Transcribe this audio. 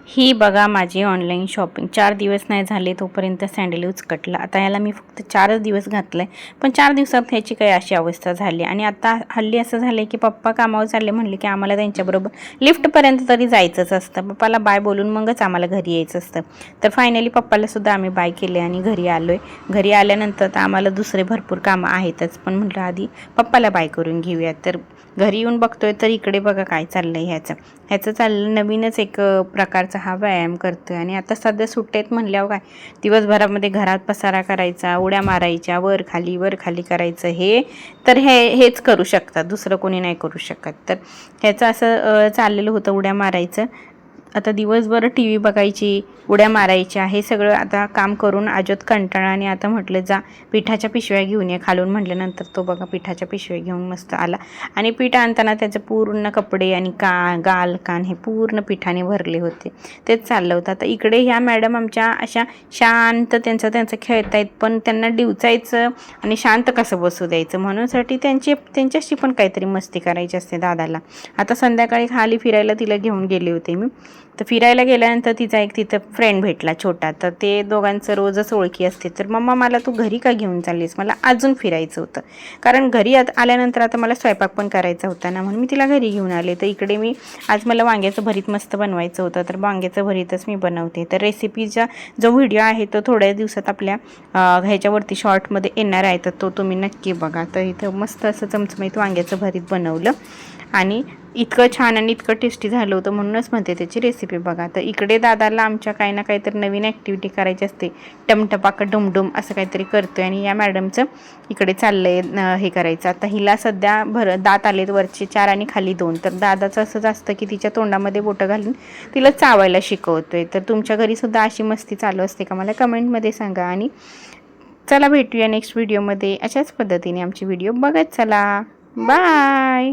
ही बघा माझी online shopping 4 दिवस नाही झाले तोपर्यंत सँडल उचकटला. आता याला मी फक्त 4 दिवस घातलं आहे, पण 4 दिवसात ह्याची काही अशी अवस्था झाली. आणि आता हल्ली असं झालं आहे की पप्पा कामावर चालले म्हणले की आम्हाला त्यांच्याबरोबर लिफ्टपर्यंत तरी जायचंच असतं. पप्पाला बाय बोलून मगच आम्हाला घरी यायचं असतं. तर फायनली पप्पालासुद्धा आम्ही बाय केले आणि घरी आलो आहे. घरी आल्यानंतर तर आम्हाला दुसरे भरपूर कामं आहेतच, पण म्हटलं आधी पप्पाला बाय करून घेऊयात. तर घरी येऊन बघतोय तर इकडे बघा काय चाललं आहे ह्याचं चाललं नवीनच एक प्रकारचा हा व्यायाम करतोय. आणि आता सध्या सुट्ट्यात म्हणल्यावर काय दिवसभरामध्ये घरात पसारा करायचा, उड्या मारायच्या, वर खाली करायचं, हेच करू शकतात, दुसरं कोणी नाही करू शकत. तर ह्याचं असं चाललेलं होतं उड्या मारायचं. आता दिवसभर टी व्ही बघायची, उड्या मारायच्या, हे सगळं आता काम करून अजोत कंटाळा. आणि आता म्हटलं जा पिठाच्या पिशव्या घेऊन ये खालून म्हटल्यानंतर तो बघा पिठाच्या पिशव्या घेऊन मस्त आला. आणि पीठ आणताना त्याचे पूर्ण कपडे आणि गाल कान हे पूर्ण पिठाने भरले होते. तेच चाललं होतं. आता इकडे ह्या मॅडम आमच्या अशा शांत त्यांचं खेळत आहेत, पण त्यांना डिवचायचं आणि शांत कसं बसू द्यायचं म्हणूनसाठी त्यांच्याशी पण काहीतरी मस्ती करायची असते दादाला. आता संध्याकाळी खाली फिरायला तिला घेऊन गेले होते मी. तर फिरायला गेल्यानंतर तिचा एक तिथं फ्रेंड भेटला छोटा. तर ते दोघांचं रोजच ओळखी असते. तर मम्मा मला तू घरी का घेऊन चाललीस, मला अजून फिरायचं होतं. कारण घरी आल्यानंतर आता मला स्वयंपाक पण करायचा होता ना, म्हणून मी तिला घरी घेऊन आले. तर इकडे मी आज मला वांग्याचं भरीत मस्त बनवायचं होतं, तर वांग्याचं भरीतच मी बनवते. तर रेसिपीचा जो व्हिडिओ आहे तो थोड्या दिवसात आपल्या ह्याच्यावरती शॉर्टमध्ये येणार आहे, तर तो तुम्ही नक्की बघा. तर इथं मस्त असं चमचमीत वांग्याचं भरीत बनवलं आणि इतकं छान आणि इतकं टेस्टी झालं होतं, म्हणूनच म्हणते त्याची रेसिपी बघा. तर इकडे दादाला आमच्या काही ना काहीतरी नवीन ॲक्टिव्हिटी करायची असते, टमटपाक डुमडुम असं काहीतरी करतोय. आणि या मॅडमचं इकडे चाललंय हे करायचं. आता हिला सध्या दात आलेत वरचे 4 आणि खाली 2. तर दादाचं असंच असतं की तिच्या तोंडामध्ये बोटं घालून तिला चावायला शिकवतोय. तर तुमच्या घरीसुद्धा अशी मस्ती चालू असते का, मला कमेंटमध्ये सांगा. आणि चला भेटूया नेक्स्ट व्हिडिओमध्ये. अशाच पद्धतीने आमची व्हिडिओ बघत चला. बाय.